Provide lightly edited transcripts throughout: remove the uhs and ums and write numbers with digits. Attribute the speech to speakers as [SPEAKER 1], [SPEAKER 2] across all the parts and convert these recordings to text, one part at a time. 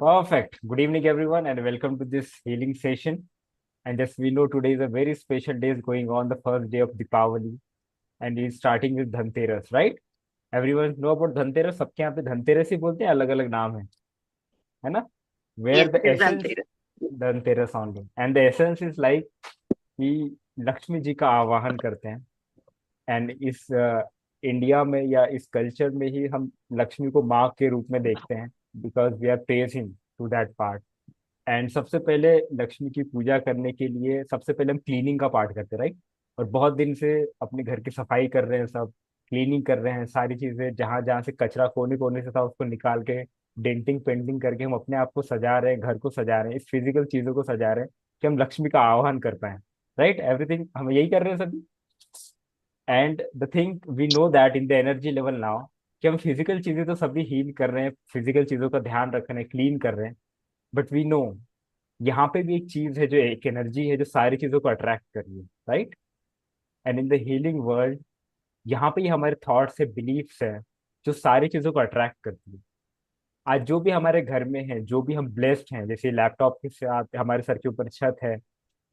[SPEAKER 1] Perfect. Good evening, everyone, and welcome to this healing session. And as we know, today is a very special day is going on, the first day of Deepavali, and it's starting with Dhanteras, right? Everyone know about Dhanteras. सबके यहाँ पे धनतेरस ही बोलते हैं, अलग अलग नाम है ना? Where
[SPEAKER 2] Yes,
[SPEAKER 1] the
[SPEAKER 2] it is
[SPEAKER 1] essence
[SPEAKER 2] Dhanteras.
[SPEAKER 1] Dhanteras only, and the essence is like कि लक्ष्मी जी का आवाहन करते हैं। एंड इस इंडिया में या इस कल्चर में ही हम लक्ष्मी को माँ के रूप में देखते हैं, because we are praising to that part. And सबसे पहले लक्ष्मी की पूजा करने के लिए सबसे पहले हम क्लीनिंग का पार्ट करते हैं, राइट? और बहुत दिन से अपने घर की सफाई कर रहे हैं, सब क्लीनिंग कर रहे हैं, सारी चीजें जहां जहां से कचरा कोने कोने से था उसको निकाल के डेंटिंग पेंटिंग करके हम अपने आप को सजा रहे हैं, घर को सजा रहे हैं, इस फिजिकल चीजों को सजा रहे हैं कि हम लक्ष्मी का आह्वान कर पाए। राइट, एवरीथिंग हम यही कर रहे हैं सभी। And the thing we know that in the energy level now कि हम फिजिकल चीजें तो सभी हील कर रहे हैं, फिजिकल चीजों का ध्यान रख रहे हैं, क्लीन कर रहे हैं, बट वी नो यहाँ पे भी एक चीज है, जो एक एनर्जी है जो सारी चीजों को अट्रैक्ट कर रही है, right? And in the healing world यहाँ पे ही हमारे थॉट्स है, बिलीफ्स है, जो सारी चीजों को अट्रैक्ट करती है। आज जो भी हमारे घर में है, जो भी हम ब्लेस्ड हैं, जैसे लैपटॉप के साथ हमारे सर के ऊपर छत है,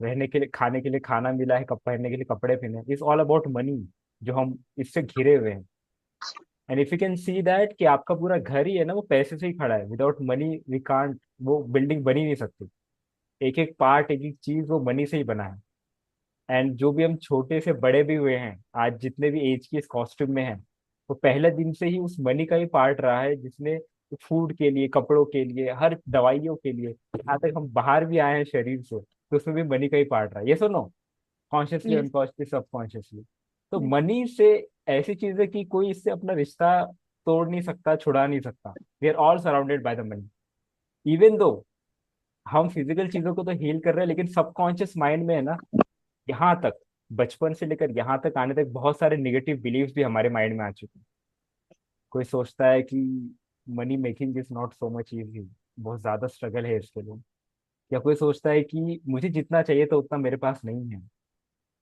[SPEAKER 1] रहने के लिए खाने के लिए खाना मिला है, पहनने के लिए कपड़े पहने, इट्स ऑल अबाउट मनी, जो हम इससे घिरे हुए हैं। And if you can see that कि आपका पूरा घर ही है ना, वो पैसे से ही खड़ा है, विदाउट मनी वी कांट, वो बिल्डिंग बनी नहीं सकती। एक एक पार्ट, एक एक चीज वो मनी से ही बना है। एंड जो भी हम छोटे से बड़े भी हुए हैं, आज जितने भी एज की इस कॉस्ट्यूम में हैं, वो पहले दिन से ही उस मनी का ही पार्ट रहा है, जिसने फूड के लिए, कपड़ों के लिए, हर दवाइयों के लिए, यहाँ तक हम बाहर भी आए हैं शरीर से, तो उसमें भी मनी का ही पार्ट रहा है। ये सुनो, कॉन्शियसली,
[SPEAKER 2] Yes.
[SPEAKER 1] Unconsciously, subconsciously. तो मनी से ऐसी चीज है कि कोई इससे अपना रिश्ता तोड़ नहीं सकता, छुड़ा नहीं सकता। We are all surrounded by the money. Even though हम फिजिकल चीजों को तो हील कर रहे हैं, लेकिन सबकॉन्शियस माइंड में है ना, यहाँ तक, बचपन से लेकर यहाँ तक आने तक बहुत सारे नेगेटिव बिलीव्स भी हमारे माइंड में आ चुके हैं। कोई सोचता है कि money making is not so much easy, बहुत ज्यादा स्ट्रगल है इसके लिए। या कोई सोचता है कि मुझे जितना चाहिए था उतना मेरे पास नहीं है।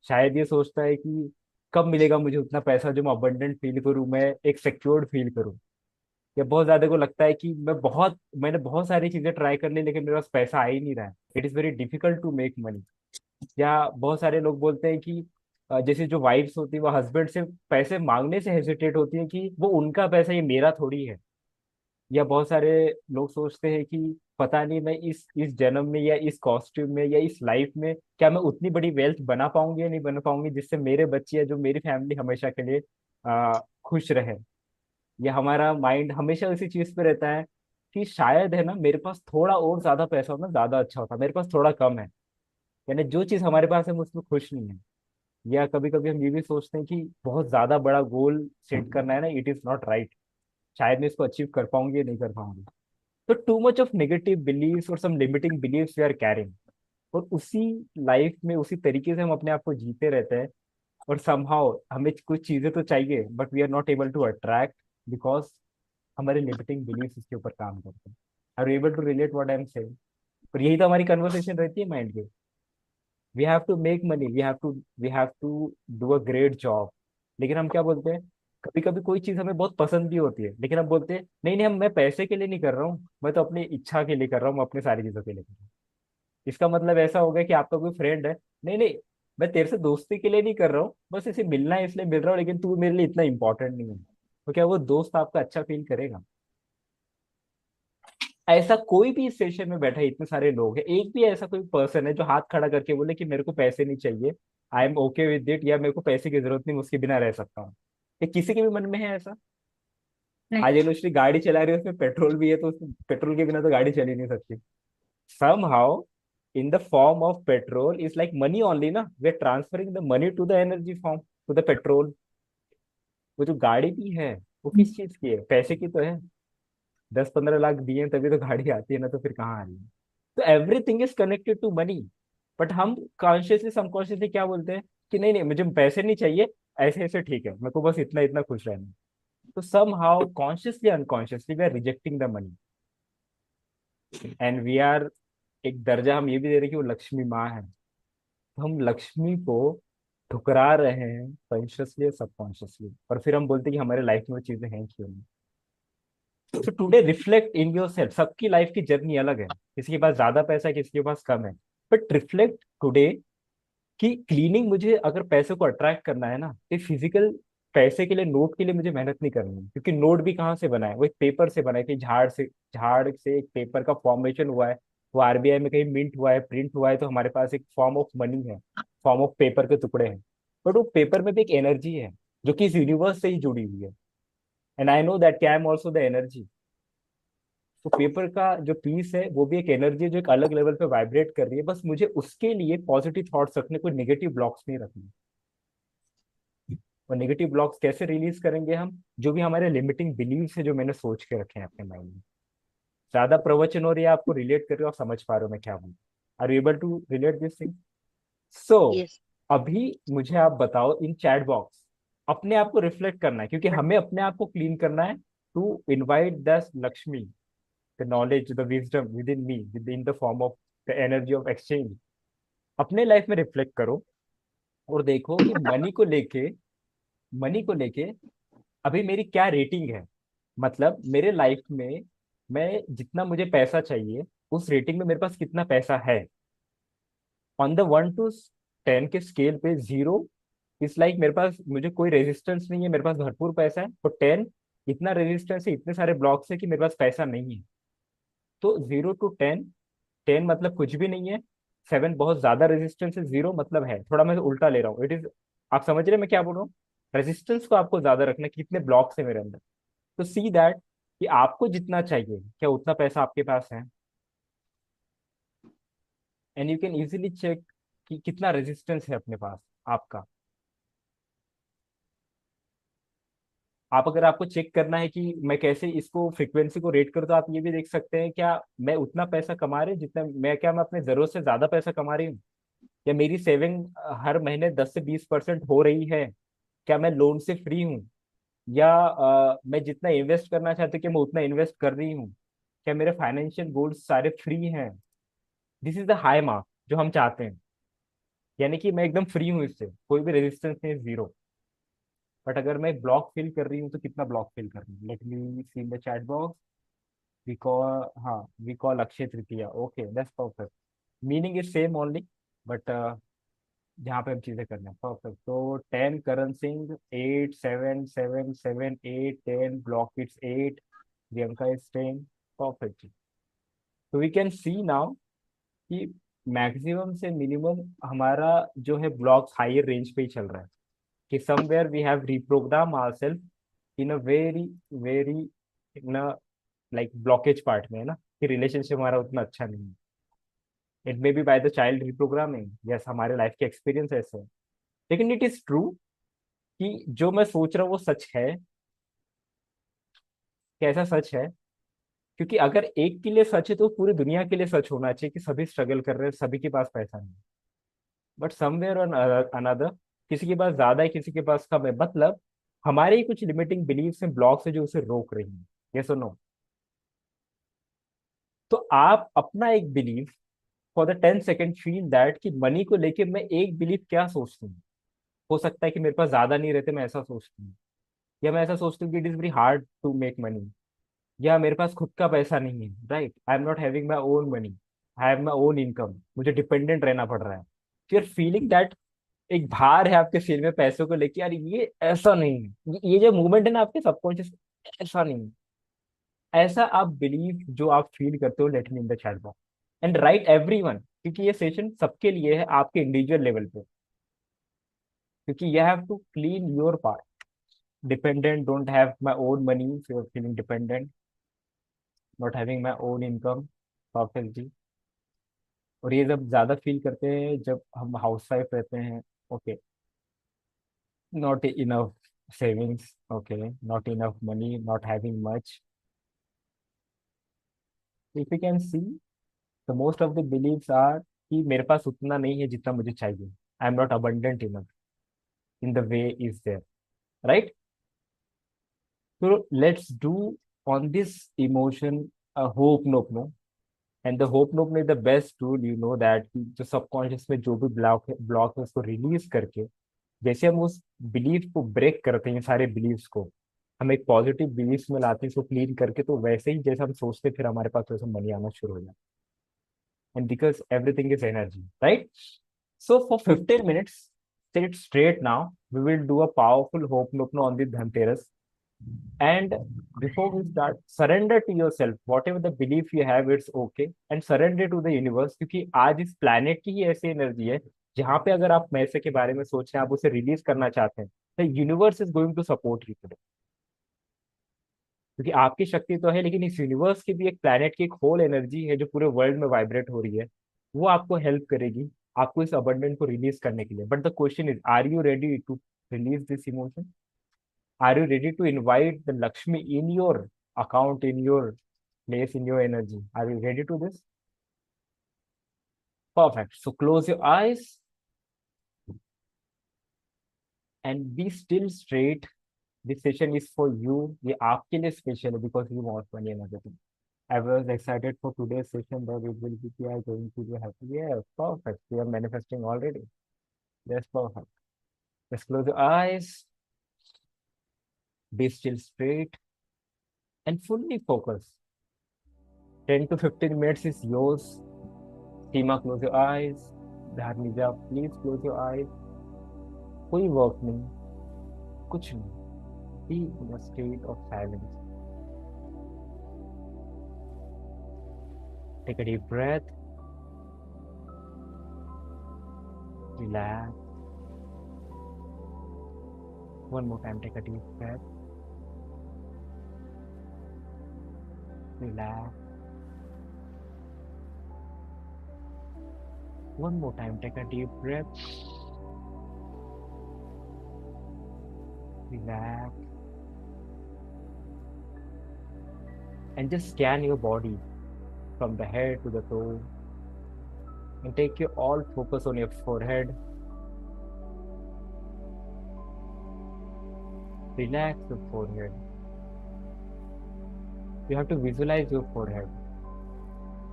[SPEAKER 1] शायद ये सोचता है कि कब मिलेगा मुझे उतना पैसा जो मैं अबंडेंट फील करूं, मैं एक सिक्योर्ड फील करूं। या बहुत ज्यादा को लगता है कि मैंने बहुत सारी चीजें ट्राई कर ली, लेकिन मेरे पास पैसा आ ही नहीं रहा है, it is very difficult to make money. या बहुत सारे लोग बोलते हैं कि जैसे जो वाइफ्स होती है वो हस्बैंड से पैसे मांगने से हेजिटेट होती है कि वो उनका पैसा, ये मेरा थोड़ी है। या बहुत सारे लोग सोचते हैं कि पता नहीं मैं इस जन्म में या इस कॉस्ट्यूम में या इस लाइफ में क्या मैं उतनी बड़ी वेल्थ बना पाऊंगी या नहीं बना पाऊंगी, जिससे मेरे बच्चे या जो मेरी फैमिली हमेशा के लिए खुश रहे। या हमारा माइंड हमेशा उसी चीज पे रहता है कि शायद है ना, मेरे पास थोड़ा और ज्यादा पैसा होना ज्यादा अच्छा होता, मेरे पास थोड़ा कम है। यानी जो चीज हमारे पास है हम उसमें खुश नहीं है। या कभी कभी हम ये भी सोचते हैं कि बहुत ज्यादा बड़ा गोल सेट करना है ना, इट इज नॉट राइट, शायद मैं इसको अचीव कर पाऊंगी या नहीं कर पाऊंगी। तो too much of negative beliefs और some limiting beliefs we are carrying. और उसी लाइफ में उसी तरीके से हम अपने आप को जीते रहते हैं। और समहाउ हमें कुछ चीजें तो चाहिए, but we are not able to attract, because हमारे लिमिटिंग बिलीव्स इसके ऊपर काम करते हैं। Are able to relate what I am saying? और यही तो हमारी कन्वर्सेशन रहती है माइंड की। We have to make money, we have to do a great job. लेकिन हम क्या बोलते हैं, कभी कभी कोई चीज हमें बहुत पसंद भी होती है, लेकिन हम बोलते हैं नहीं नहीं, मैं पैसे के लिए नहीं कर रहा हूँ, मैं तो अपनी इच्छा के लिए कर रहा हूँ, मैं अपनी सारी चीजों के लिए कर रहा हूँ। इसका मतलब ऐसा हो गया कि आपका कोई फ्रेंड है, नहीं नहीं, मैं तेरे से दोस्ती के लिए नहीं कर रहा हूँ, बस इसे मिलना है इसलिए मिल रहा हूँ, लेकिन तू मेरे लिए इतना इंपॉर्टेंट नहीं है। तो क्या वो दोस्त आपका अच्छा फील करेगा? ऐसा कोई भी इस सेशन में बैठा है, इतने सारे लोग हैं, एक भी ऐसा कोई पर्सन है जो हाथ खड़ा करके बोले कि मेरे को पैसे नहीं चाहिए, I M okay with it, या मेरे को पैसे की जरूरत नहीं, मैं उसके बिना रह सकता हूँ? ये किसी के भी मन में है ऐसा?
[SPEAKER 2] नहीं.
[SPEAKER 1] आज इलेक्ट्रिक गाड़ी चला रही है, उसमें पेट्रोल भी है, तो उसमें पेट्रोल के बिना तो गाड़ी चल ही नहीं सकती। somehow in the form of petrol is like money only ना, we are transferring the money to the energy form, to the petrol। वो जो गाड़ी भी है, वो किस चीज की है? पैसे की तो है। 10-15 लाख दिए हैं तभी तो गाड़ी आती है ना, तो फिर कहाँ आ रही है? तो everything is connected to money. But हम कॉन्शियसली सबकॉन्शियसली क्या बोलते हैं कि नहीं नहीं, मुझे पैसे नहीं चाहिए, ऐसे ऐसे ठीक है, मेरे को बस इतना इतना खुश रहना। तो somehow consciously unconsciously we are rejecting the money. And we are, एक दर्जा हम ये भी दे रहे हैं कि वो लक्ष्मी माँ है, तो हम लक्ष्मी को ठुकरा रहे हैं, कॉन्शियसली या सबकॉन्शियसली। और फिर हम बोलते हैं कि हमारे लाइफ में वो चीजें हैं क्यों नहीं। So today reflect in your self. सबकी लाइफ की जर्नी अलग है, किसी के पास ज्यादा पैसा है, किसी के पास कम है। बट रिफ्लेक्ट टुडे कि क्लीनिंग, मुझे अगर पैसे को अट्रैक्ट करना है ना, तो फिजिकल पैसे के लिए, नोट के लिए मुझे मेहनत नहीं करनी है। क्योंकि नोट भी कहाँ से बना है, वो एक पेपर से बना है, कि झाड़ से एक पेपर का फॉर्मेशन हुआ है। वो आरबीआई में कहीं मिंट हुआ है, प्रिंट हुआ है, तो हमारे पास एक फॉर्म ऑफ मनी है, फॉर्म ऑफ पेपर के टुकड़े हैं। बट वो पेपर में भी एक एनर्जी है जो कि इस यूनिवर्स से ही जुड़ी हुई है। And I know that I am also the energy. तो पेपर का जो पीस है वो भी एक एनर्जी है, जो एक अलग लेवल पे वाइब्रेट कर रही है। बस मुझे उसके लिए पॉजिटिव थॉट्स रखने, कोई नेगेटिव ब्लॉक्स नहीं रखने। और नेगेटिव ब्लॉक्स कैसे रिलीज करेंगे हम? जो भी हमारे लिमिटिंग बिलीव्स है, जो मैंने सोच के रखे हैं अपने माइंड में। ज्यादा प्रवचन हो रही है, आपको रिलेट कर रहे हो, आप समझ पा रहे हो मैं क्या बोलूँ? Are you able to relate this thing? So
[SPEAKER 2] yes.
[SPEAKER 1] अभी मुझे आप बताओ, इन चैट बॉक्स अपने आप को रिफ्लेक्ट करना है, क्योंकि हमें अपने आप को क्लीन करना है, to invite the Lakshmi, the knowledge, the wisdom within me, within the form of the energy of exchange. अपने लाइफ में रिफ्लेक्ट करो और देखो कि मनी को लेके अभी मेरी क्या रेटिंग है। मतलब मेरे लाइफ में मैं जितना मुझे पैसा चाहिए, उस रेटिंग में मेरे पास कितना पैसा है। ऑन द 1 to 10 के स्केल पे, 0 इस लाइक मेरे पास, मुझे कोई रेजिस्टेंस नहीं है, मेरे पास भरपूर पैसा है। और 10, इतना रेजिस्टेंस है, इतने सारे ब्लॉक्स है कि मेरे पास पैसा नहीं है। तो 0 to 10, 10 मतलब कुछ भी नहीं है, 7 बहुत ज्यादा रेजिस्टेंस है, 0 मतलब है थोड़ा। मैं उल्टा ले रहा हूँ, इट इज, आप समझ रहे हैं मैं क्या बोल रहा हूँ? रेजिस्टेंस को आपको ज्यादा रखना है, कितने ब्लॉक्स है मेरे अंदर। तो सी दैट कि आपको जितना चाहिए क्या उतना पैसा आपके पास है। And you can easily check कि कितना रेजिस्टेंस है अपने पास आपका। आप, अगर आपको चेक करना है कि मैं कैसे इसको फ्रीक्वेंसी को रेट करूँ, तो आप ये भी देख सकते हैं, क्या मैं उतना पैसा कमा रही हूँ जितना मैं, क्या मैं अपने जरूरत से ज्यादा पैसा कमा रही हूँ? या मेरी सेविंग हर महीने 10 से 20% हो रही है? क्या मैं लोन से फ्री हूँ? या मैं जितना इन्वेस्ट करना चाहती हूँ, कि मैं उतना इन्वेस्ट कर रही हूँ? क्या मेरे फाइनेंशियल गोल्स सारे फ्री हैं? This is the high mark जो हम चाहते हैं, यानी कि मैं एकदम फ्री हूँ, इससे कोई भी रेजिस्टेंस नहीं, 0। बट अगर मैं ब्लॉक फिल कर रही हूँ, तो कितना ब्लॉक फिल कर रही हूँ? Let me see in the chat box. We call, हाँ, we call Akshaya Tritiya, okay that's perfect. Meaning is same only, but जहाँ पे हम चीजें करना है परफेक्ट। तो 10 Karan Singh, 8 7 7 7 8 10 block it's 8, Priyanka is 10, perfect. तो वी कैन सी नाउ कि मैक्सिमम से मिनिमम हमारा जो है ब्लॉक्स हायर रेंज पे ही चल रहा है। कि somewhere we have reprogram ourselves in a very very, in a like blockage part में है ना, कि रिलेशनशिप हमारा उतना अच्छा नहीं है। It may be by the child reprogramming, yes, हमारे लाइफ के एक्सपीरियंस ऐसे हैं। लेकिन इट इज ट्रू कि जो मैं सोच रहा हूँ वो सच है। कैसा सच है? क्योंकि अगर एक के लिए सच है, तो पूरी दुनिया के लिए सच होना चाहिए, कि सभी स्ट्रगल कर रहे हैं, सभी के पास पैसा नहीं। बट समवेयर ऑन अनदर, किसी के पास ज्यादा है, किसी के पास कम है। मतलब हमारे ही कुछ लिमिटिंग बिलीव्स हैं, ब्लॉक्स है, जो उसे रोक रही हैं। ये सुनो, तो आप अपना एक believe for the 10 second feel that, कि मनी को लेके मैं एक बिलीव क्या सोचती हूँ। हो सकता है कि मेरे पास ज्यादा नहीं रहते, मैं ऐसा सोचती हूँ। या मैं ऐसा सोचती हूँ कि it is very hard to make money. या मेरे पास खुद का पैसा नहीं है, right, I am not having my own money, I have my own income, मुझे डिपेंडेंट रहना पड़ रहा है। फिर फीलिंग दैट एक भार है आपके सिर में पैसों को लेके, यार ये ऐसा नहीं है, ये जो मूवमेंट है ना आपके सबकॉन्शियस, ऐसा नहीं है। ऐसा आप बिलीव जो आप फील करते हो, let me in the chat box and right everyone, क्योंकि ये सेशन सबके लिए है, आपके इंडिविजुअल लेवल पे। क्योंकि you have to clean your part. Dependent, don't have my own money, so you are feeling dependent, not having my own income, perfect ji. और ये जब ज्यादा फील करते हैं जब हम हाउस वाइफ रहते हैं, okay, not enough savings, okay, not enough money, not having much. If you can see, the most of the beliefs are कि मेरे पास उतना नहीं है जितना मुझे चाहिए। I am not abundant enough in the way is there, right? तो let's do on this emotion ho'oponopono. And the ho'oponopono is the best tool, you know that, जो सबकॉन्शियस में जो भी ब्लॉक है उसको release करके, जैसे हम उस बिलीफ को ब्रेक करते हैं, सारे बिलीव्स को, हम एक पॉजिटिव बिलीफ में लाते हैं इसको क्लीन करके, तो वैसे ही जैसे हम सोचते फिर हमारे पास वैसे मनी आना शुरू हो जाता है। And because everything is energy, right? So for 15 minutes, sit straight now. We will do a powerful hope nopno on the Dhanteras. And before we start, surrender to yourself. Whatever the belief you have, it's okay. And surrender to the universe. क्योंकि आज इस planet की ही ऐसी energy है जहाँ पे अगर आप पैसे के बारे में सोच रहे हैं, आप उसे रिलीज करना चाहते हैं, तो universe is going to support you today. क्योंकि आपकी शक्ति तो है, लेकिन इस यूनिवर्स की भी एक प्लैनेट की एक होल एनर्जी है जो पूरे वर्ल्ड में वाइब्रेट हो रही है। वो आपको हेल्प करेगी आपको इस अबंडेंट को रिलीज करने के लिए। But the question is, are you ready to release this emotion? Are you ready to invite the Lakshmi in your account, in your place, in your energy? Are you ready to this? Perfect. So close your eyes and be still straight. This session is for you. ये आपके लिए special है because you want money and everything. I was excited for today's session that it will be, we are going to be happy. Yeah, perfect. We are manifesting already. That's perfect. Just close your eyes, be still straight, and fully focus. 10 to 15 minutes is yours. Seema, close your eyes. Dharnija, please close your eyes. कोई work नहीं, कुछ नहीं. Be in a state of silence. Take a deep breath. Relax. One more time, take a deep breath. Relax. One more time, take a deep breath. Relax. And just scan your body from the head to the toe. And take your all focus on your forehead. Relax your forehead. You have to visualize your forehead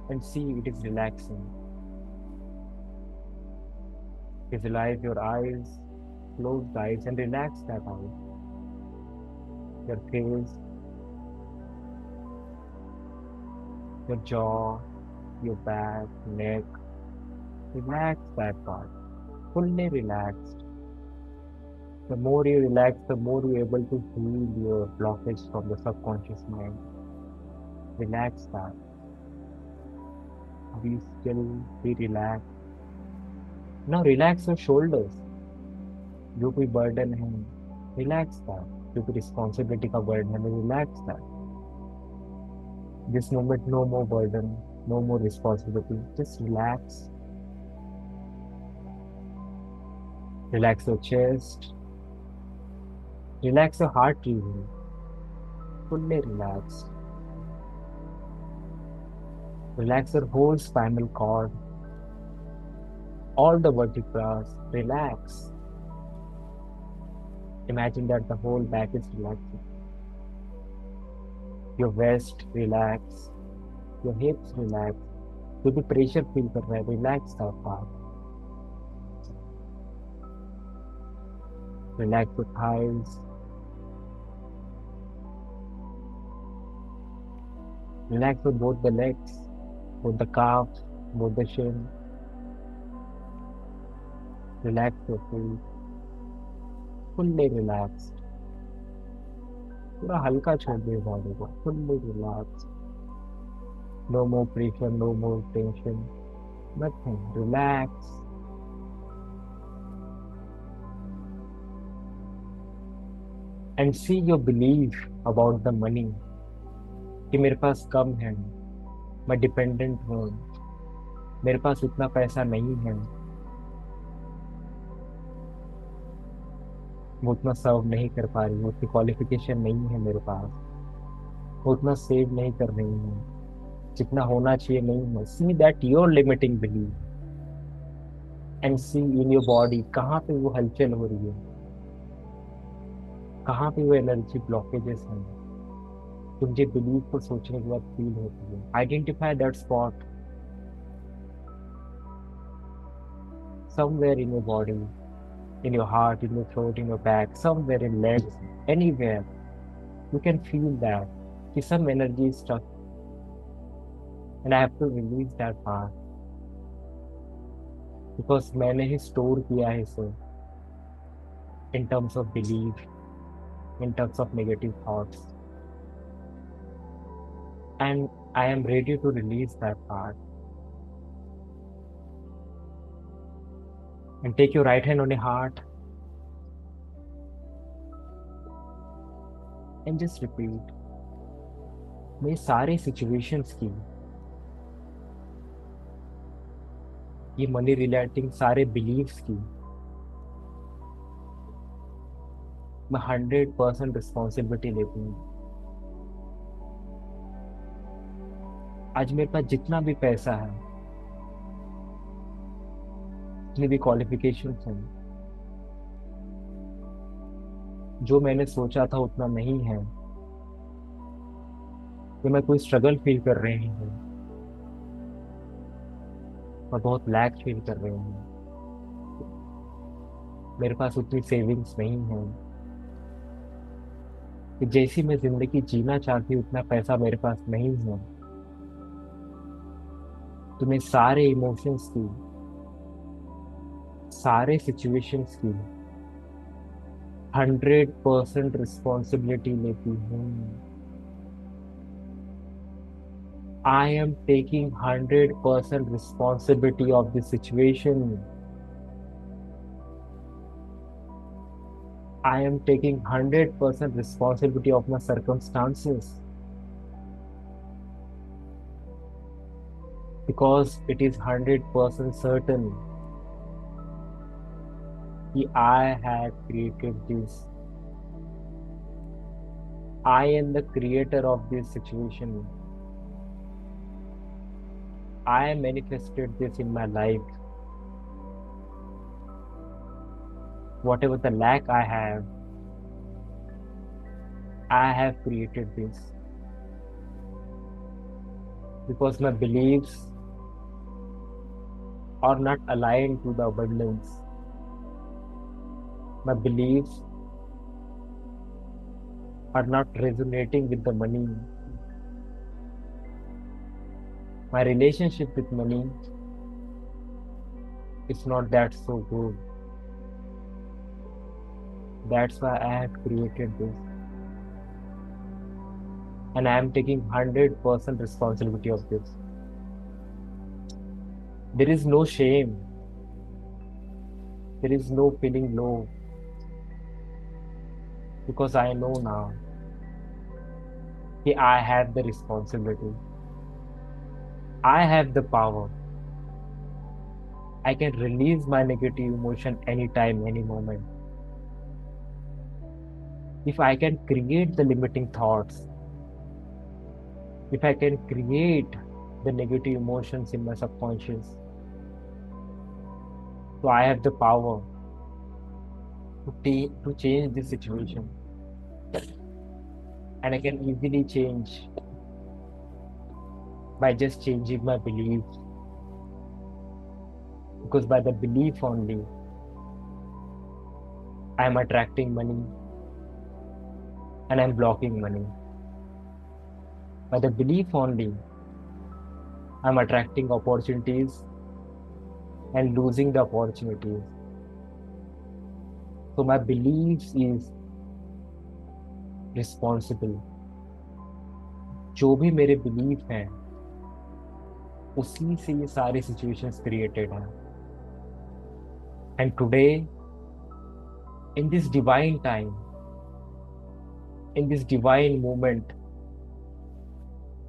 [SPEAKER 1] and see it is relaxing. Visualize your eyes, close the eyes and relax that out. Your face, your jaw, your back, neck. Relax that part. Fully relaxed. The more you relax, the more you're able to heal your blockage from the subconscious mind. Relax that. Be still, be relaxed. Now relax your shoulders. जो कोई burden है, relax that. जो कोई responsibility का burden है, relax that. This moment, no more burden, no more responsibility. Just relax. Relax your chest. Relax your heart region. Fully relaxed. Relax your whole spinal cord. All the vertebrae. Relax. Imagine that the whole back is relaxing. Your waist relax. Your hips relax. जो भी pressure feel कर रहा है, relax that part. Relax your thighs. Relax with both the legs, both the calves, both the shin. Relax your feet. Fully relaxed. पूरा हल्का छोड़ दिए body को. Fully relaxed. No more pressure, no more tension. Nothing. Relax. And see your belief about the money. कि मेरे पास कम है, मैं dependent हूँ, मेरे पास उतना पैसा नहीं है, मैं उतना सर्व नहीं कर पा रही हूँ, उतनी क्वालिफिकेशन नहीं है मेरे पास, मैं उतना सेव नहीं कर रही हूँ, जितना होना चाहिए नहीं है. See that your limiting belief and see in your body कहाँ पे वो हलचल हो रही है, कहाँ पे वो एनर्जी ब्लॉकेजेस हैं. तुझे बिलीव को सोचने के बाद फील होती है. Identify that spot somewhere in your body, in your heart, in your throat, in your back, somewhere in legs, anywhere. You can feel that कि some energy is stuck and I have to release that part because मैंने ही store किया है इसे in terms of belief, in terms of negative thoughts, and I am ready to release that part. And take your right hand on your heart and just repeat. मैं सारे situations की, ये money relating सारे beliefs की मैं 100% responsibility लेती हूँ. आज मेरे पास जितना भी पैसा है, जितनी भी क्वालिफिकेशन हैं, जो मैंने सोचा था उतना नहीं है, कि मैं कोई स्ट्रगल फील कर रही हूँ, मैं बहुत लैक फील कर रही हूँ, मेरे पास उतनी सेविंग्स नहीं है कि जैसी मैं जिंदगी जीना चाहती हूँ उतना पैसा मेरे पास नहीं है. तो मैं सारे इमोशंस की, सारे सिचुएशंस की 100% रिस्पॉन्सिबिलिटी लेती हूँ. I am taking 100% responsibility of the situation. I am taking 100% responsibility of my circumstances because it is 100% certain that I have created this. I am the creator of this situation. I manifested this in my life. Whatever the lack I have created this because my beliefs are not aligned to the abundance. My beliefs are not resonating with the money. My relationship with money is not that so good. That's why I have created this. And I am taking 100% responsibility of this. There is no shame. There is no feeling low. Because I know now that I have the responsibility. I have the power. I can release my negative emotion anytime, any moment. If I can create the limiting thoughts, if I can create the negative emotions in my subconscious, so I have the power to change this situation. And I can easily change by just changing my beliefs. Because by the belief only, I am attracting money and I'm blocking money. By the belief only, I'm attracting opportunities and losing the opportunities. So my beliefs is responsible. जो भी मेरे belief हैं उसी से ये सारे situations created हैं. And today in this divine time, in this divine moment,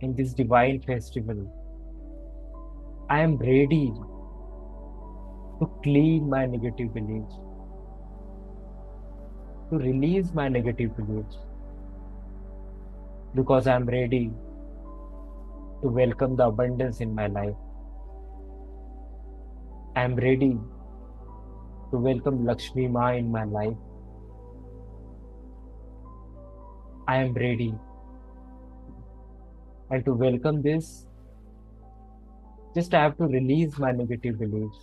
[SPEAKER 1] in this divine festival, I am ready to clean my negative beliefs, to release my negative beliefs, because I am ready to welcome the abundance in my life. I am ready to welcome Lakshmi Ma in my life. I am ready. And to welcome this, just I have to release my negative beliefs.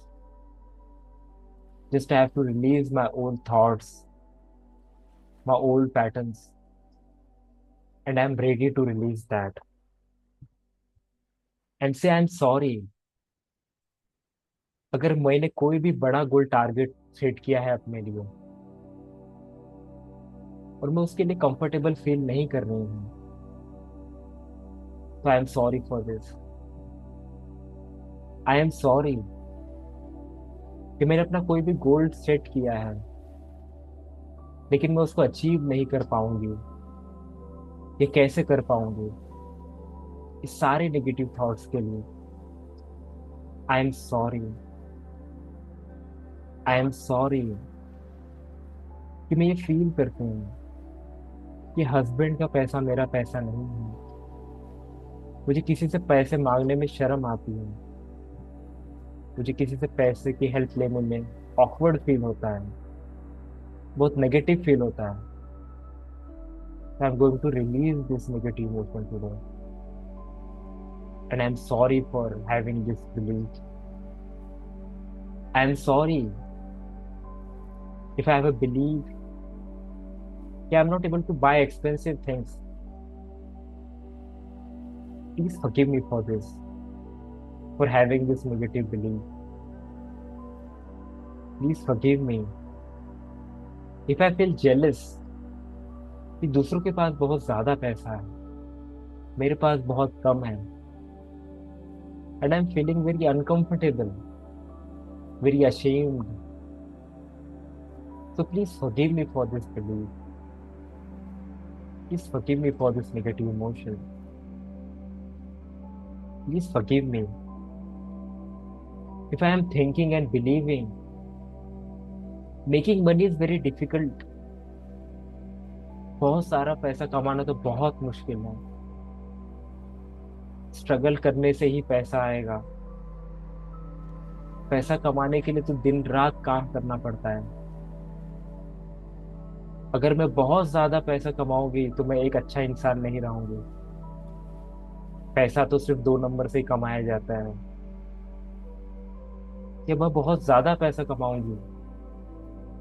[SPEAKER 1] Just I have to release my old thoughts, my old patterns. and I'm ready to release that and say I'm sorry. अगर मैंने कोई भी बड़ा goal target set किया है अपने लिए और मैं उसके लिए कंफर्टेबल फील नहीं कर रही हूँ, तो आई am sorry for this. I am sorry कि मैंने अपना कोई भी गोल सेट किया है लेकिन मैं उसको अचीव नहीं कर पाऊंगी। ये कैसे कर पाऊंगी? इस सारे नेगेटिव थॉट्स के लिए आई am sorry. I am sorry कि मैं ये फील करती हूँ कि हस्बैंड का पैसा मेरा पैसा नहीं है। मुझे किसी से पैसे मांगने में शर्म आती है। मुझे किसी से पैसे की हेल्प लेने में ऑकवर्ड फील होता है, बहुत नेगेटिव फील होता है। I am going to release this negative emotion today and I am sorry for having this belief. I am sorry if I have a believe कि I am not able to buy expensive things. Please forgive me for this, for having this negative belief. Please forgive me if I feel jealous कि दूसरों के पास बहुत ज्यादा पैसा है, मेरे पास बहुत कम है, and I am feeling very uncomfortable, very ashamed. So please forgive me for this belief. Please forgive me for this negative emotion. Please forgive me if I am thinking and believing making money is very difficult. बहुत सारा पैसा कमाना तो बहुत मुश्किल है। Struggle करने से ही पैसा आएगा। पैसा कमाने के लिए तो दिन रात काम करना पड़ता है। अगर मैं बहुत ज्यादा पैसा कमाऊंगी तो मैं एक अच्छा इंसान नहीं रहूंगी। पैसा तो सिर्फ दो नंबर से ही कमाया जाता है। कि मैं बहुत ज्यादा पैसा कमाऊंगी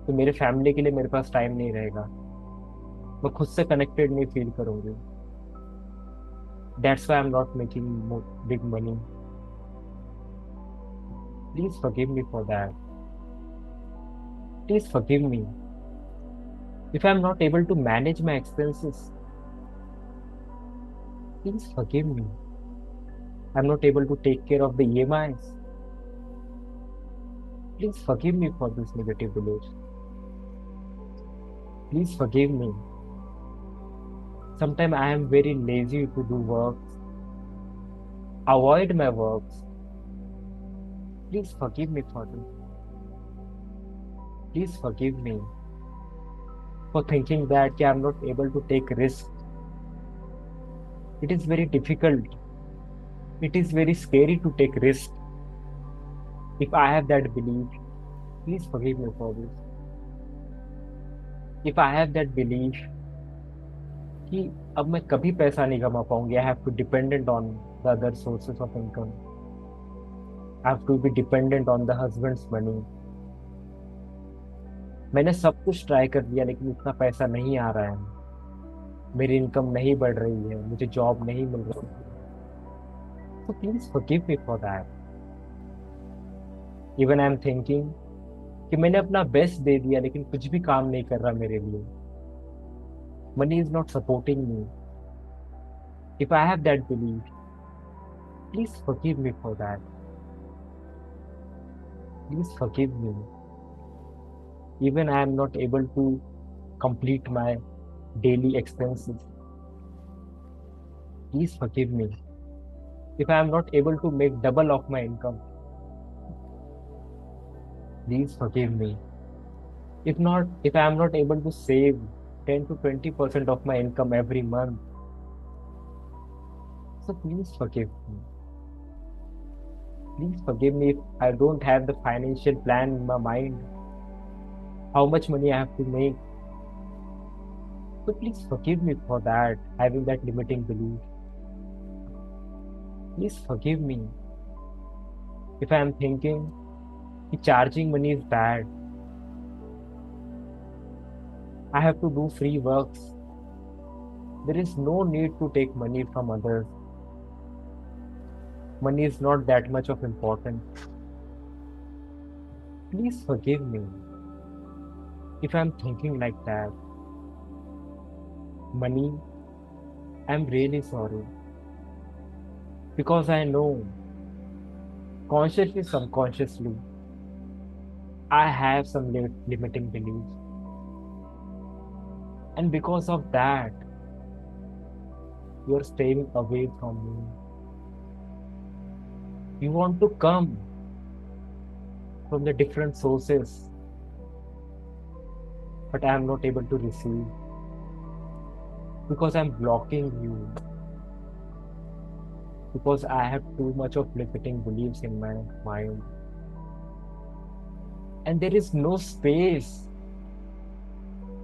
[SPEAKER 1] तो मेरे फैमिली के लिए मेरे पास टाइम नहीं रहेगा। मैं खुद से कनेक्टेड नहीं फील करूंगी। That's why I am not making big money. Please forgive me for that. Please forgive me if I'm not able to manage my expenses. Please forgive me. I'm not able to take care of the EMIs. Please forgive me for this negative belief. Please forgive me. Sometimes I am very lazy to do works, avoid my works. Please forgive me for this. Please forgive me for thinking that I'm not able to take risk. It is very difficult. It is very scary to take risk. If I have that belief, please forgive me for this. If I have that belief कि अब मैं कभी पैसा नहीं कमा पाऊंगी, I have to dependent on the other sources of income. I have to be dependent on the husband's money. मैंने सब कुछ ट्राई कर लिया लेकिन इतना पैसा नहीं आ रहा है। मेरी इनकम नहीं बढ़ रही है, मुझे जॉब नहीं मिल रही। तो please forgive me for that. Even I am thinking कि मैंने अपना बेस्ट दे दिया लेकिन कुछ भी काम नहीं कर रहा मेरे लिए। Money is not supporting me. If I have that believe, please forgive me for that. Please forgive me. Even I am not able to complete my daily expenses. Please forgive me. If I am not able to make double of my income, please forgive me. If I am not able to save 10 to 20% of my income every month, so please forgive me. Please forgive me if I don't have the financial plan in my mind, how much money I have to make. So please forgive me for that, having that limiting belief. Please forgive me if I am thinking that charging money is bad. I have to do free works. There is no need to take money from others. Money is not that much of important. Please forgive me if I'm thinking like that. Money, I'm really sorry. Because I know, consciously, subconsciously, I have some limiting beliefs. And because of that, you're staying away from me. You want to come from the different sources, but I am not able to receive because I'm blocking you, because I have too much of limiting beliefs in my mind. And there is no space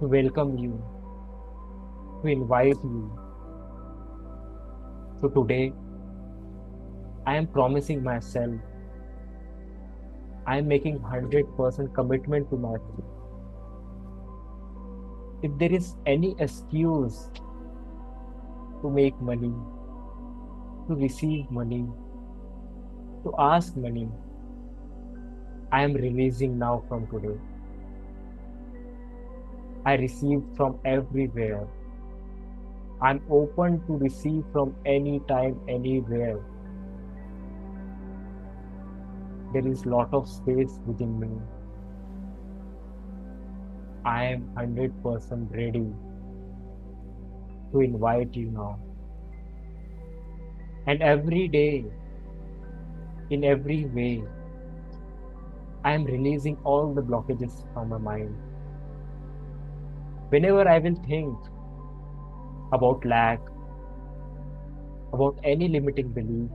[SPEAKER 1] to welcome you, to invite you. So today, I am promising myself, I am making 100% commitment to myself. If there is any excuse to make money, to receive money, to ask money, I am releasing now from today. I receive from everywhere. I'm open to receive from any time, anywhere. There is lot of space within me. I am 100% ready to invite you now. And every day, in every way, I am releasing all the blockages from my mind. Whenever I will think about lack, about any limiting belief,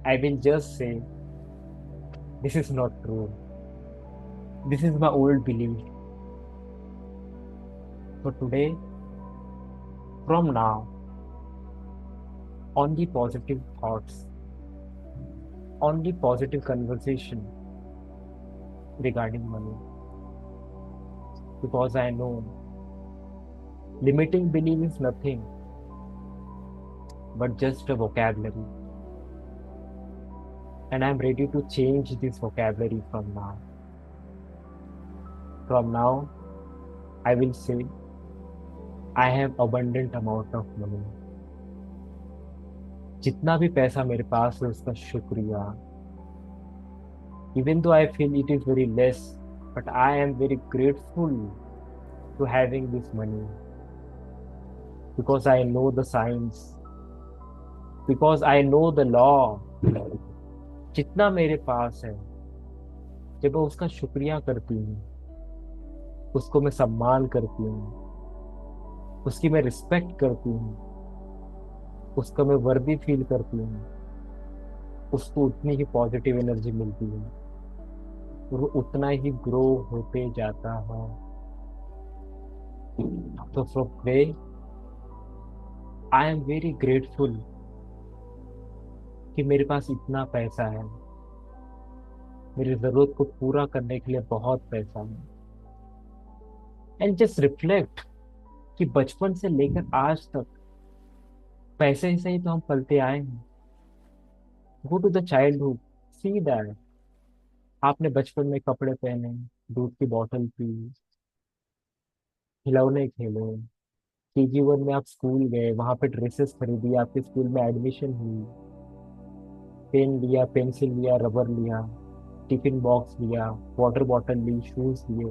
[SPEAKER 1] I will just say, this is not true. This is my old belief. So today, from now, only positive thoughts, only positive conversation regarding money. Because I know limiting belief is nothing but just a vocabulary. And I'm ready to change this vocabulary from now. From now, I will say, I have abundant amount of money. जितना भी पैसा मेरे पास है उसका शुक्रिया. Even though I feel it is very less, but I am very grateful to having this money because I know the science, because I know the law. जितना मेरे पास है, जब मैं उसका शुक्रिया करती हूँ, उसको मैं सम्मान करती हूँ, उसकी मैं रिस्पेक्ट करती हूँ, उसका मैं वर्दी फील करती हूँ, उसको उतनी ही पॉजिटिव एनर्जी मिलती है और वो उतना ही ग्रो होते जाता है. तो from today I am very grateful कि मेरे पास इतना पैसा है, मेरी जरूरत को पूरा करने के लिए बहुत पैसा है. एंड जस्ट रिफ्लेक्ट कि बचपन से लेकर आज तक पैसे से ही तो हम पलते आए हैं. Go to the childhood, see that. आपने बचपन में कपड़े पहने, दूध की बोतल पी, खिलौने खेले. केजी 1 में आप स्कूल गए, वहां पे ड्रेसेस खरीदी, आपके स्कूल में एडमिशन हुई, पेन लिया, पेंसिल लिया, रबर लिया, टिफिन बॉक्स लिया, वाटर बॉटल ली, शूज लिए.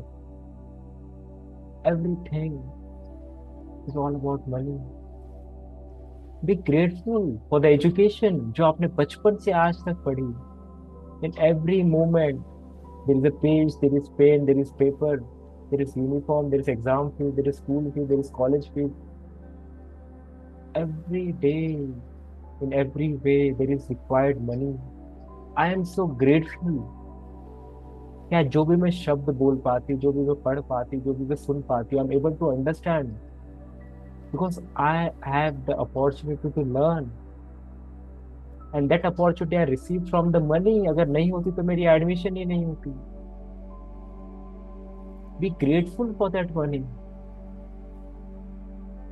[SPEAKER 1] Everything is all about money. Be grateful for the education जो आपने बचपन से आज तक पढ़ी. In every moment there is a page, there is pen, there is paper, there is uniform, there is exam fee, there is school fee, there is college fee. Every day, in every way, there is required money. I am so grateful. क्या जो भी मैं शब्द बोल पाती, जो भी मैं पढ़ पाती, जो भी मैं सुन पाती, I'm able to understand because I have the opportunity to learn, and that opportunity I received from the money. अगर नहीं होती तो मेरी एडमिशन ही नहीं होती. Be grateful for that money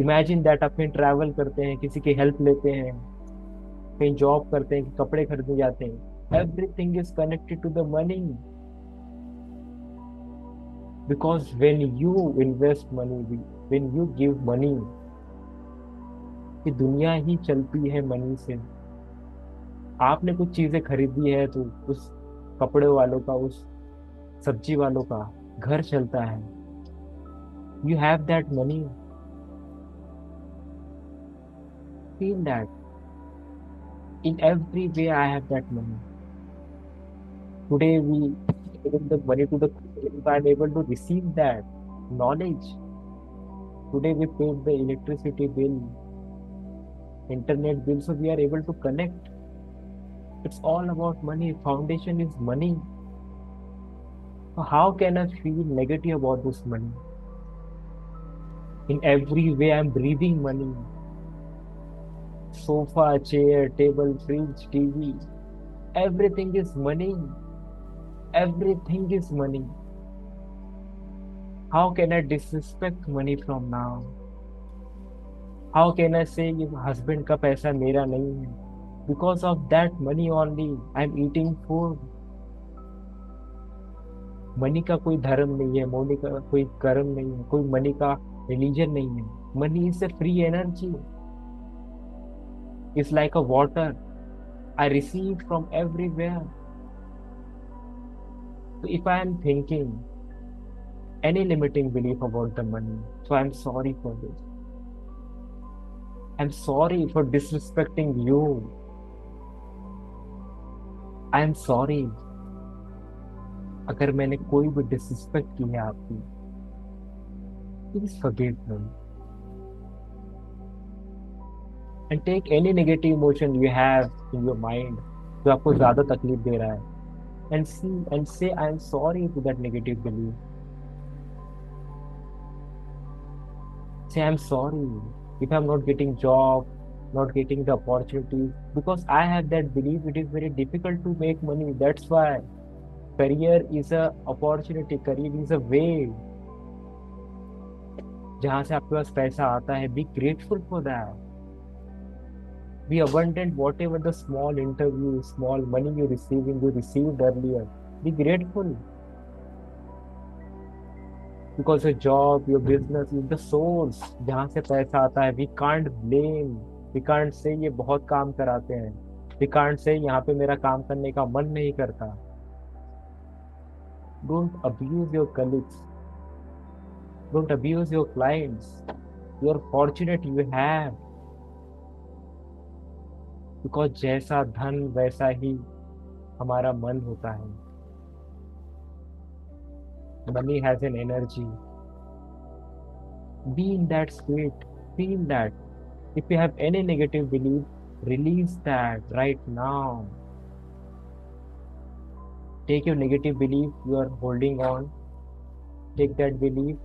[SPEAKER 1] imagine that आप कहीं ट्रैवल करते हैं, किसी की हेल्प लेते हैं, कहीं जॉब करते हैं, कपड़े खरीदने जाते हैं, everything is connected to the money. Because when you invest money, when you give money, ये दुनिया ही चलती है मनी से. आपने कुछ चीजें खरीदी है तो उस कपड़े वालों का, उस सब्जी वालों का घर चलता है. You have that money. Feel that in every way I have that money. Today we giving the money to the if I'm able to receive that knowledge. Today we paid the electricity bill, internet bill, so we are able to connect. It's all about money. Foundation is money. So how can I feel negative about this money? In every way I'm breathing money. Sofa, chair, table, fridge, TV. Everything is money. Everything is money. How can I disrespect money from now? How can I say ये husband का पैसा मेरा नहीं है? Because of that money only, I'm eating food. Money का कोई धर्म नहीं है, मनी का कोई कर्म नहीं है, कोई मनी का रिलीजन नहीं है. Money is a free energy. It's like a water I receive from everywhere. So if I am thinking any limiting belief about the money, so I'm sorry for this. I'm sorry for disrespecting you. I'm sorry अगर मैंने कोई भी disrespect की है आपकी. Please forgive me and take any negative emotion you have in your mind जो आपको ज्यादा तकलीफ दे रहा है, and see and say I am sorry to that negative belief. Say I'm sorry if I'm not getting job, not getting the opportunities, because I have that belief it is very difficult to make money. That's why career is a opportunity, career is a way. जहाँ से आपके पास पैसा आता है, be grateful for that. Be abundant whatever the small interview, small money you received earlier. Be grateful because your job, your business is the source. जहाँ से पैसा आता है, we can't blame, we can't say ये बहुत काम कराते हैं, we can't say यहाँ पे मेरा काम करने का मन नहीं करता. Don't abuse your colleagues, don't abuse your clients. You are fortunate you have, because जैसा धन वैसा ही हमारा मन होता है. Money has an energy. Be in that state, feel that. If you have any negative belief, release that right now. Take your negative belief you are holding on, take that belief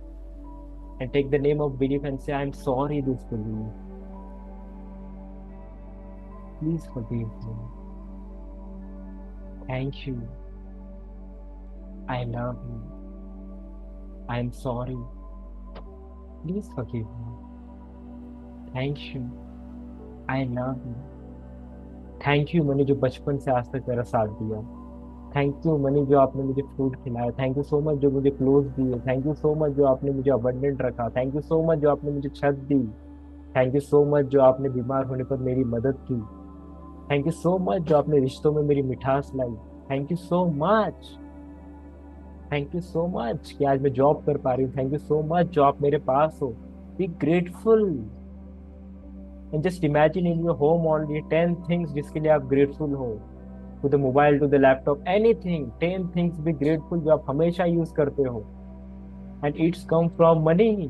[SPEAKER 1] and take the name of belief and say, I'm sorry, this belief. Please forgive me. Thank you. I love you. I'm sorry. Please forgive me. Thank you. I love you. Thank you money जो बचपन से आज तक मेरा साथ दिया. Thank you money जो आपने मुझे फ्रूट खिलाया. थैंक यू सो मच जो मुझे क्लोथ दिए. थैंक यू सो मच जो आपने मुझे अबंडेंट रखा. थैंक यू सो मच जो आपने मुझे छत दी. थैंक यू सो मच जो आपने बीमार होने पर मेरी मदद की. थैंक यू सो मच जो आपने रिश्तों में मेरी मिठास लाई. Thank you so much. Thank you so much कि आज मैं जॉब कर पा रही हूँ. थैंक यू सो मच जो आप मेरे पास हो. Be grateful and just imagine in your home only 10 things जिसके लिए आप ग्रेटफुल हो. To the mobile, to the laptop, anything. 10 things be grateful जो आप हमेशा यूज करते हो and it's come from money.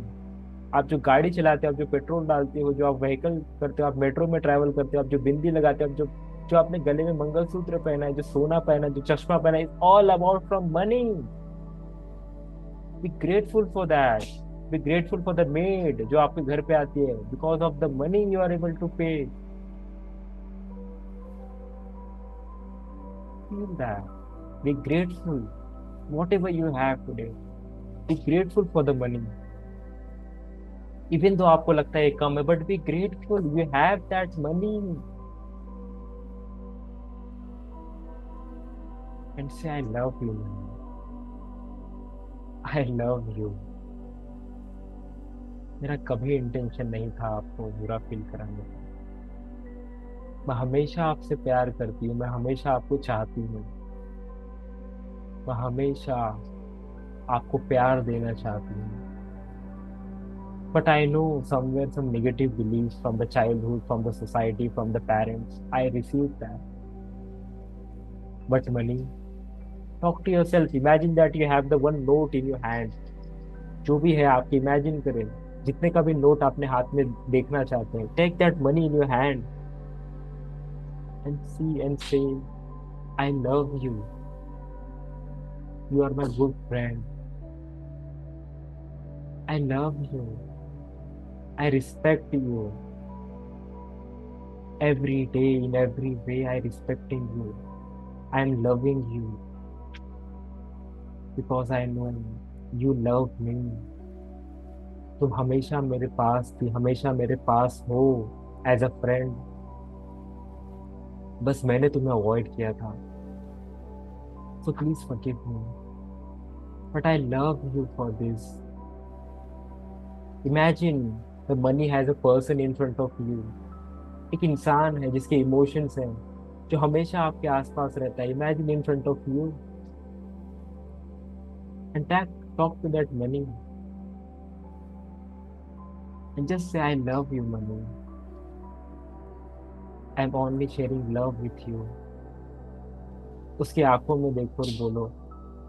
[SPEAKER 1] आप जो गाड़ी चलाते हो, आप जो पेट्रोल डालते हो, जो आप व्हीकल करते हो, आप मेट्रो में ट्रैवल करते हो, आप जो बिंदी लगाते हो, आप जो जो आपने गले में मंगलसूत्र पहना है, जो सोना पहना है, जो चश्मा पहना है, it's all about from money. Be grateful for that. Be grateful for the maid जो आपके घर पे आती है. Because of the money you are able to pay. Feel that. Be grateful whatever you have today. Be grateful for the money. Even though आपको लगता है ये कम है, but be grateful you have that money and say I love you money, I love you. मेरा कभी intention नहीं था आपको बुरा फील कराने का। मैं हमेशा आपसे प्यार करती हूँ, मैं हमेशा आपको चाहती हूँ, मैं हमेशा आपको प्यार देना चाहती हूँ। But I know somewhere some negative beliefs from the childhood, from the society, from the parents. I received that. But money, talk to yourself. Imagine that you have the one note in your hand. जो भी है आपकी imagine करें, जितने का भी note आपने हाथ में देखना चाहते हैं, take that money in your hand and see and say I love you, you are my good friend, I love you, I respect you, every day in every way I respecting you, I am loving you because I know you love me। तुम हमेशा मेरे पास थी, हमेशा मेरे पास हो as a friend, बस मैंने तुम्हें अवॉइड किया था, so please forgive me, but I love you for this. Imagine the money has a person in front of you, एक इंसान है जिसके इमोशंस हैं, जो हमेशा आपके आसपास रहता है, imagine in front of you and talk to that money and just say I love you money, I am only sharing love with you. उसकी आंखों में देखो और बोलो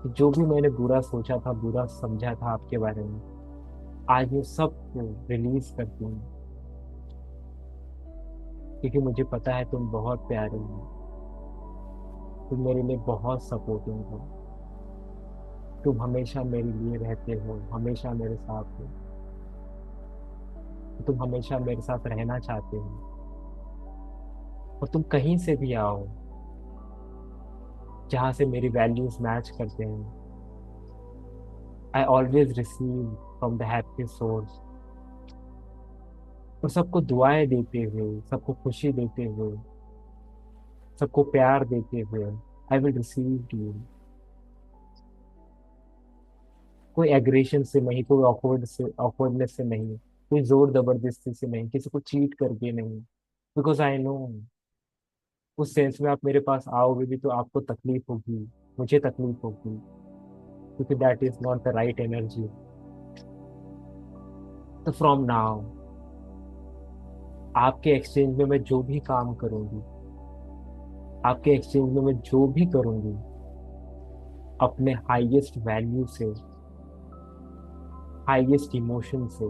[SPEAKER 1] कि जो भी मैंने बुरा सोचा था, बुरा समझा था आपके बारे में, आज मैं सबको रिलीज करती हूँ, क्योंकि मुझे पता है तुम बहुत प्यारे हो, तुम मेरे लिए बहुत सपोर्टिंग हो, तुम हमेशा मेरे लिए रहते हो, हमेशा मेरे साथ हो, तुम हमेशा मेरे साथ रहना चाहते हो, और तुम कहीं से भी आओ जहाँ से मेरी वैल्यूज मैच करते हैं, I always receive from the happy source. और सबको दुआएं देते हुए, सबको खुशी देते हुए, सबको प्यार देते हुए, आई विल रिसीव यू। कोई एग्रेशन से नहीं, कोई ऑकवर्डनेस से नहीं, कोई जोर जबरदस्ती से नहीं, किसी को चीट करके नहीं, बिकॉज आई नो उस सेंस में आप मेरे पास आओगे भी तो आपको तकलीफ होगी, मुझे तकलीफ होगी, क्योंकि that is not the right energy. तो फ्रॉम नाउ आपके एक्सचेंज में मैं जो भी काम करूंगी, आपके एक्सचेंज में मैं जो भी करूंगी, अपने हाईएस्ट वैल्यू से, हाईएस्ट इमोशन से,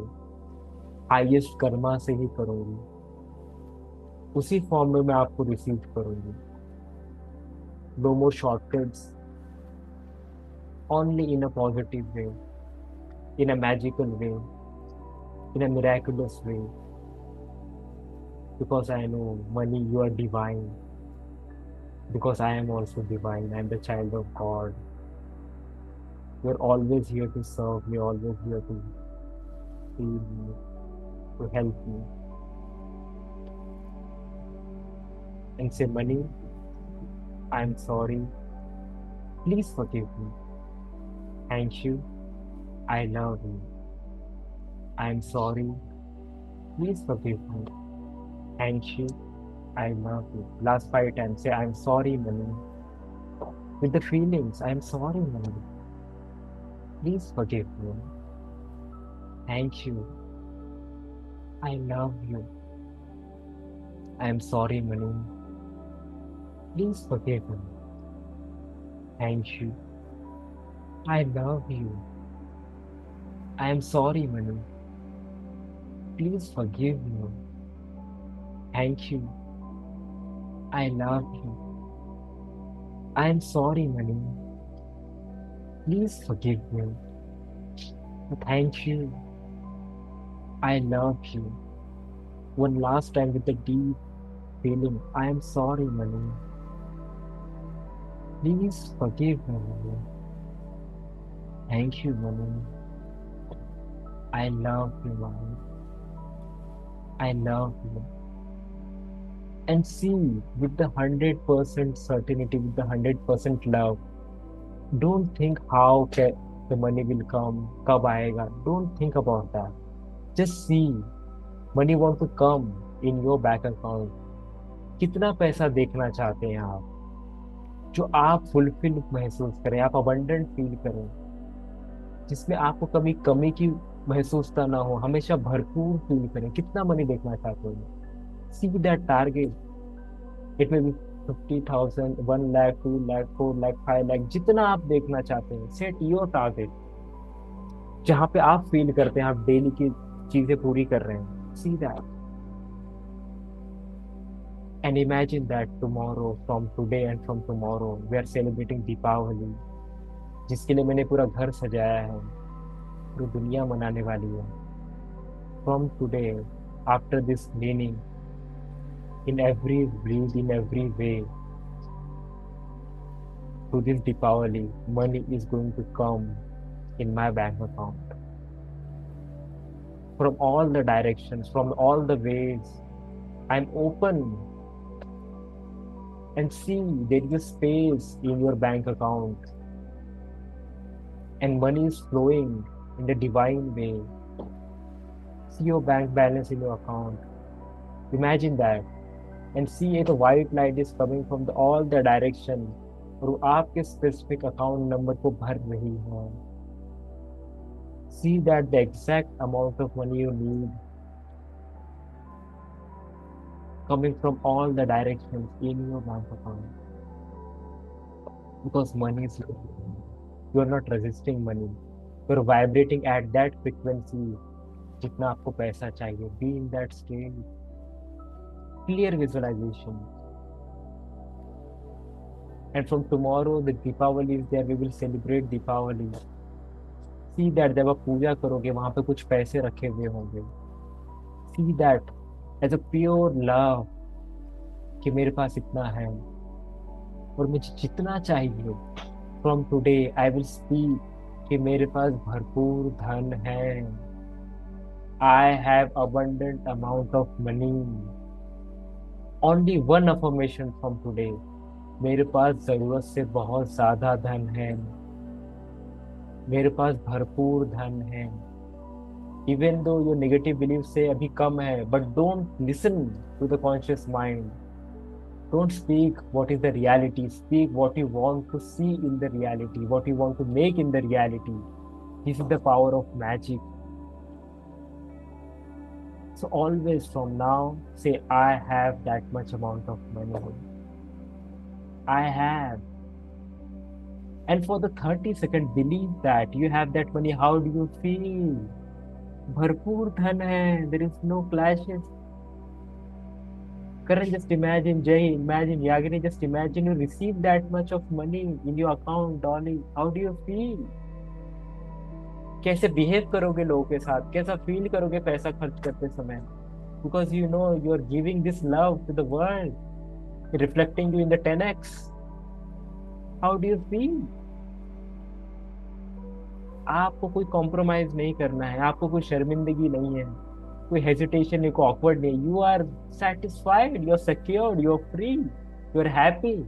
[SPEAKER 1] हाईएस्ट कर्मा से ही करूंगी, उसी फॉर्म में मैं आपको रिसीव करूंगी। No more shortcuts, only in a positive way, in a magical way, in a miraculous way, because I know money you are divine, because I am also divine, I am the child of God. You are always here to serve me, always here to feel me, to help me and say money, I am sorry, please forgive me, thank you, I love you, I am sorry, please forgive me. Thank you. I love you. Last 5 times say I'm sorry, Manu. With the feelings, I'm sorry, Manu. Please forgive me. Thank you. I love you. I'm sorry, Manu. Please forgive me. Thank you. I love you. I'm sorry, Manu. Please forgive me. Thank you. I love you. I'm sorry, Manu. Please forgive me. Thank you. I love you. One last time with a deep feeling. I am sorry, Manu. Please forgive me, Manu. Thank you, Manu. I love you, Manu. I love you. And see, with the 100% certainty, with the 100% love, don't think the money will come, कब आएगा. Don't think about that. Just see, money want to come in your bank account. कितना पैसा देखना चाहते हैं आप, जो आप फुलफिल महसूस करें, आप अबंडेंट फील करें, जिसमें आपको कभी कमी की महसूसता ना हो, हमेशा भरपूर फील करें. कितना मनी देखना चाहते हैं? See that target. इट में भी 50,000, 1 लाख, 2 लाख, 4 लाख, 5 लाख, जितना आप देखना चाहते हैं. सेट योर टारगेट, जहाँ पे आप फील करते हैं आप डेली की चीजें पूरी कर रहे हैं. See that and imagine that tomorrow, from today and from tomorrow, we are celebrating Deepavali, जिसके लिए मैंने पूरा घर सजाया है, पूरी दुनिया मनाने वाली है. From today, after this meaning, in every breath, in every way, to this Deepavali, money is going to come in my bank account from all the directions, from all the ways. I'm open and see there is a space in your bank account and money is flowing in the divine way. See your bank balance in your account. Imagine that and see the white light is coming from all the direction और वो आपके specific account number को भर रही है. See that the exact amount of money you need coming from all the directions in your bank account. Because money is, you are not resisting money. You are vibrating at that frequency. जितना आपको पैसा चाहिए. Be in that state. Clear visualization. And from tomorrow, the Deepavali is there. We will celebrate Deepavali. See that जब आप पूजा करोगे वहां पे कुछ पैसे रखे हुए होंगे. See that as a pure love कि मेरे पास इतना है और मुझे जितना चाहिए. From today I will speak कि मेरे पास भरपूर धन है. I have abundant amount of money. Only one affirmation from today, मेरे पास जरूरत से बहुत ज्यादा धन है, मेरे पास भरपूर धन है. Even though your negative belief से अभी कम है, but don't listen to the conscious mind. Don't speak what is the reality. Speak what you want to see in the reality, what you want to make in the reality. This is the power of magic. So always from now, say, I have that much amount of money. I have. And for the 30 second, believe that you have that money. How do you feel? भरपूर धन है. There is no clashes. Karan, just imagine, Jay, imagine, Yagini, just imagine you receive that much of money in your account, Dolly. How do you feel? कैसे behave करोगे लोगों के साथ, कैसा feel करोगे पैसा खर्च करते समय? Because you know you are giving this love to the world, reflecting you in the 10x. How do you feel? आपको कोई कॉम्प्रोमाइज नहीं करना है, आपको कोई शर्मिंदगी नहीं है, कोई हेजिटेशन नहीं, कोई ऑकवर्ड नहीं. You are satisfied, you're secured, you're free, you're happy.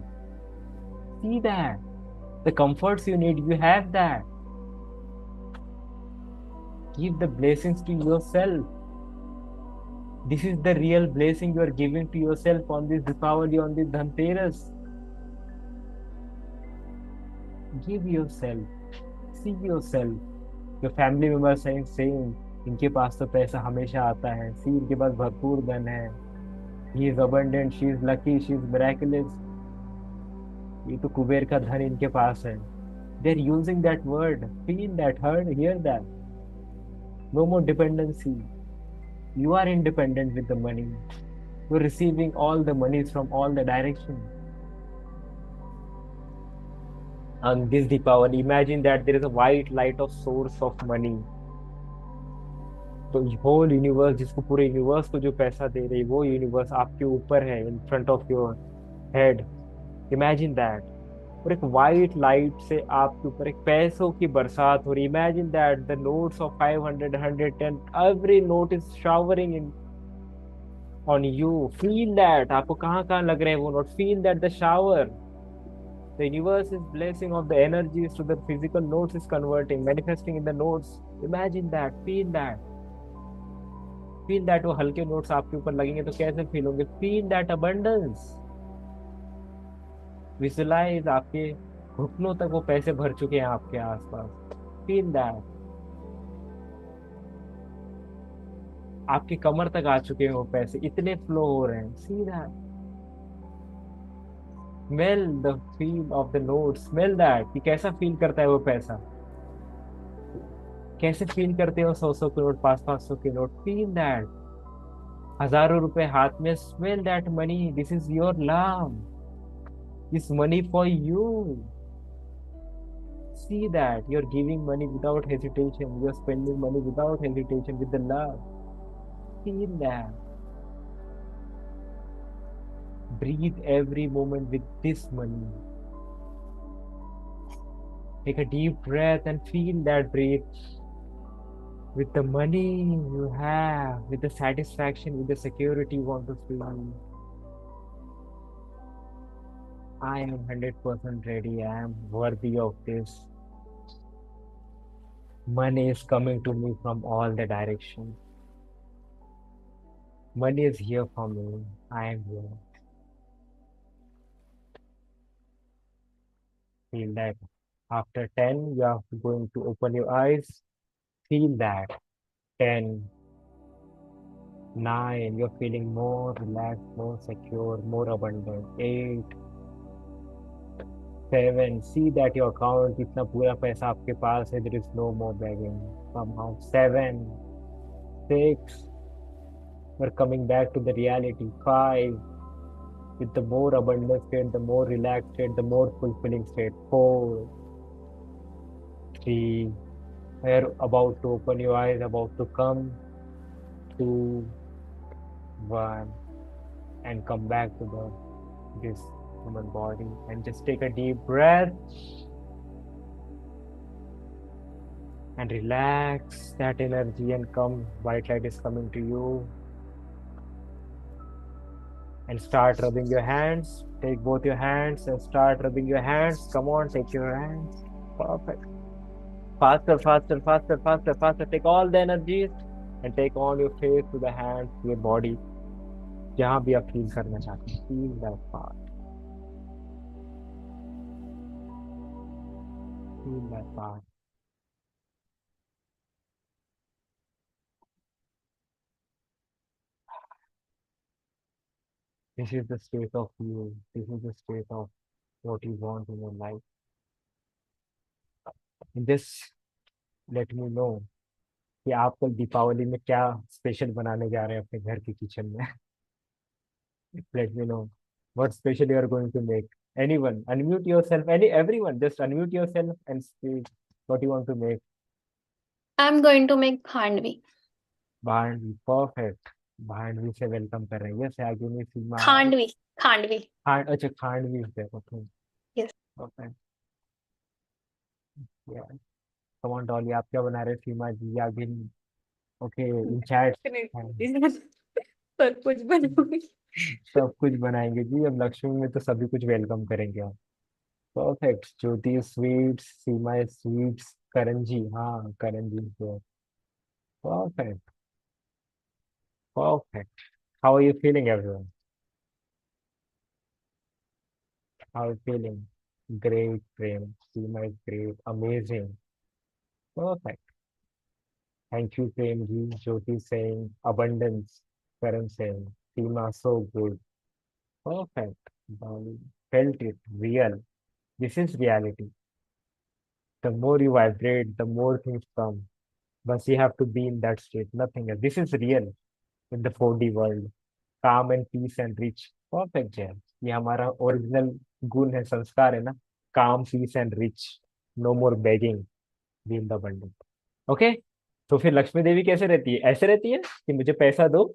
[SPEAKER 1] See that the comforts you need, you have that. Give the blessings to yourself. This is the real blessing you are giving to yourself on this Deepavali, on this Dhanteras. Give yourself. See yourself. Your family members saying same. इनके पास तो पैसा हमेशा आता है. See, इनके पास भरपूर धन है. He is abundant, she is lucky, she is miraculous. ये तो कुबेर का धन इनके पास है. They are using that word. Feel that, hear that. No more dependency. You are independent with the money. You are receiving all the monies from all the directions. On this Deepavali, imagine that there is a white light of source of money. तो whole universe, जिसको पूरे universe को जो पैसा दे रही, वो universe आपके ऊपर है, इन front of your head. Imagine that. और एक वाइट लाइट से आपके ऊपर एक पैसों की बरसात हो रही. Imagine that the notes of 500, 110, every note is showering in on you. Feel that आपको कहाँ कहाँ लग रहे हैं वो note. Feel that the shower, the universe is blessing of the energies to the physical notes is converting, manifesting in the notes. Imagine that, feel that. Feel that वो हल्के notes आपके ऊपर लगेंगे तो कैसे फील होंगे. Feel that abundance. Visualize आपके घुटनों तक वो पैसे भर चुके हैं आपके आसपास. Feel that. आपकी कमर तक आ चुके हैं वो पैसे, इतने फ्लो हो रहे हैं. See that. Smell the feel of the note. Smell that कि कैसा फील करता है वो पैसा. कैसे फील करते हो 100 100 के नोट, 500 500 के नोट. Feel that. हजारों रुपए हाथ में. Smell that money. This is your love. This money for you. See that you're giving money without hesitation. You're spending money without hesitation with the love. Feel that. Breathe every moment with this money. Take a deep breath and feel that breath with the money you have, with the satisfaction, with the security you want to feel. I am 100% ready. I am worthy of this. Money is coming to me from all the directions. Money is here for me. I am here. Feel that. After 10, you are going to open your eyes. Feel that. 10, 9, you're feeling more relaxed, more secure, more abundant. 8, 7, see that your account, इतना पूरा पैसा आपके पास है. There is no more begging. Somehow. 7, 6, we're coming back to the reality. 5, with the more abundant state, the more relaxed state, the more fulfilling state. 4, 3, we're about to open your eyes, about to come. 2, 1, and come back to this human body and just take a deep breath and relax that energy and come. White light is coming to you. And start rubbing your hands. Take both your hands and start rubbing your hands. Come on, take your hands. Perfect. Faster, faster, faster, faster, faster. Take all the energies and take on your face to the hands, to your body. जहाँ भी आप feel करना चाहते हैं. Feel that part. Feel that part. This is the state of you. This is the state of what you want in your life. And just let me know कि आप कल दीपावली में क्या स्पेशल बनाने जा रहे हैं अपने घर के किचन में. Let me know what special you are going to make. Anyone, unmute yourself. Everyone, just unmute yourself and speak what you want to make.
[SPEAKER 2] I'm going to make khandvi.
[SPEAKER 1] Khandvi. Perfect. Khandvi से welcome कर रहे हैं. Yes, आगे में सीमा.
[SPEAKER 2] Khandvi. Khandvi.
[SPEAKER 1] अच्छा, खांडवी से. Okay.
[SPEAKER 2] Yes.
[SPEAKER 1] Perfect. या come on Dolly, आप क्या बना रहे हैं? सीमा जी आगे. ओके, इन चैट.
[SPEAKER 2] सब कुछ बनूंगी.
[SPEAKER 1] सब कुछ बनाएंगे जी. अब लक्ष्मी में तो सभी कुछ वेलकम करेंगे हम. Perfect. Jyoti sweets, Seema sweets, Karan ji. हाँ, करण जी से. Perfect. Perfect. How are you feeling everyone? How are you feeling? Great Prem. Seema is great. Amazing. Perfect. Thank you Prem ji. Jyoti saying abundance. Karan saying Seema so good. Perfect. Felt it. Real. This is reality. The more you vibrate, the more things come. But you have to be in that state, nothing else. This is real in the 4D world. Calm and peace and rich. Perfect, जय. ये हमारा original गुण है, संस्कार है ना. काम, peace and rich. No more begging. Be in the abundant. Okay. तो फिर लक्ष्मी देवी कैसे रहती है? ऐसे रहती है कि मुझे पैसा दो?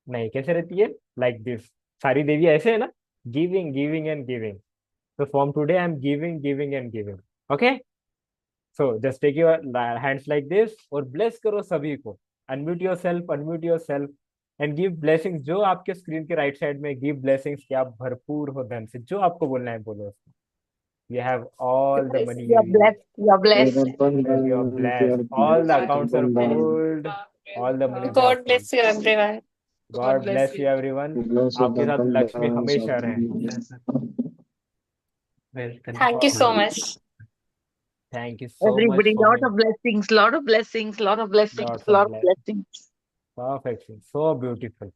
[SPEAKER 1] नहीं, कैसे रहती है? Like this. सारी देवी ऐसे है ना. Giving, giving and giving. So from today, I'm giving, giving, and giving. Okay? So just take your hands like this और bless करो सभी को. Unmute yourself, unmute yourself. And give blessings, जो आपके स्क्रीन के राइट साइड में give blessings, कि आप भरपूर हो धन से, जो आपको बोलना है बोलो उसको। You have all the money you
[SPEAKER 3] You're
[SPEAKER 1] need.
[SPEAKER 3] blessed. You're
[SPEAKER 4] Your
[SPEAKER 3] blessed.
[SPEAKER 1] Yes, you are
[SPEAKER 4] abundance,
[SPEAKER 1] blessed.
[SPEAKER 4] your
[SPEAKER 1] All the
[SPEAKER 4] blessed
[SPEAKER 1] accounts are
[SPEAKER 4] abundance.
[SPEAKER 1] full. All the money are
[SPEAKER 2] God
[SPEAKER 1] full.
[SPEAKER 2] bless you, everyone.
[SPEAKER 1] God bless you everyone.
[SPEAKER 4] Blessed
[SPEAKER 1] आपके साथ Lakshmi
[SPEAKER 4] abundance of
[SPEAKER 1] हमेशा रहे.
[SPEAKER 2] Thank you so much.
[SPEAKER 1] Thank you so much
[SPEAKER 3] Everybody,
[SPEAKER 1] for
[SPEAKER 3] lot
[SPEAKER 1] being
[SPEAKER 3] of blessings, lot of blessings, lot of blessings,
[SPEAKER 1] lots of
[SPEAKER 3] lot of
[SPEAKER 1] blessings.
[SPEAKER 3] blessings.
[SPEAKER 1] Perfect. So beautiful.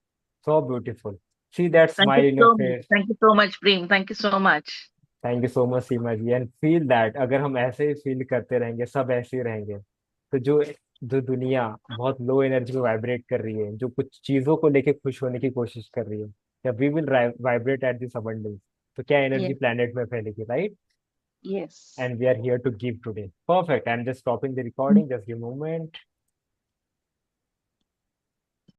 [SPEAKER 1] So beautiful. See that
[SPEAKER 3] Thank
[SPEAKER 1] smile
[SPEAKER 3] you
[SPEAKER 1] in your
[SPEAKER 3] so much.
[SPEAKER 1] face.
[SPEAKER 3] Thank you so much, Preem. Thank you so much.
[SPEAKER 1] Thank you so much Seema ji, and feel that अगर हम ऐसे ही feel करते रहेंगे, सब ऐसे ही रहेंगे, तो जो जो दुनिया बहुत लो एनर्जी में वाइब्रेट कर रही है, जो कुछ चीजों को लेके खुश होने की कोशिश कर रही है, या we will vibrate at this abundance, तो क्या एनर्जी
[SPEAKER 3] Yes,
[SPEAKER 1] प्लेनेट में फैलेगी, right?
[SPEAKER 3] yes.
[SPEAKER 1] And we are here to give today. Perfect. I am just stopping the recording, just give moment.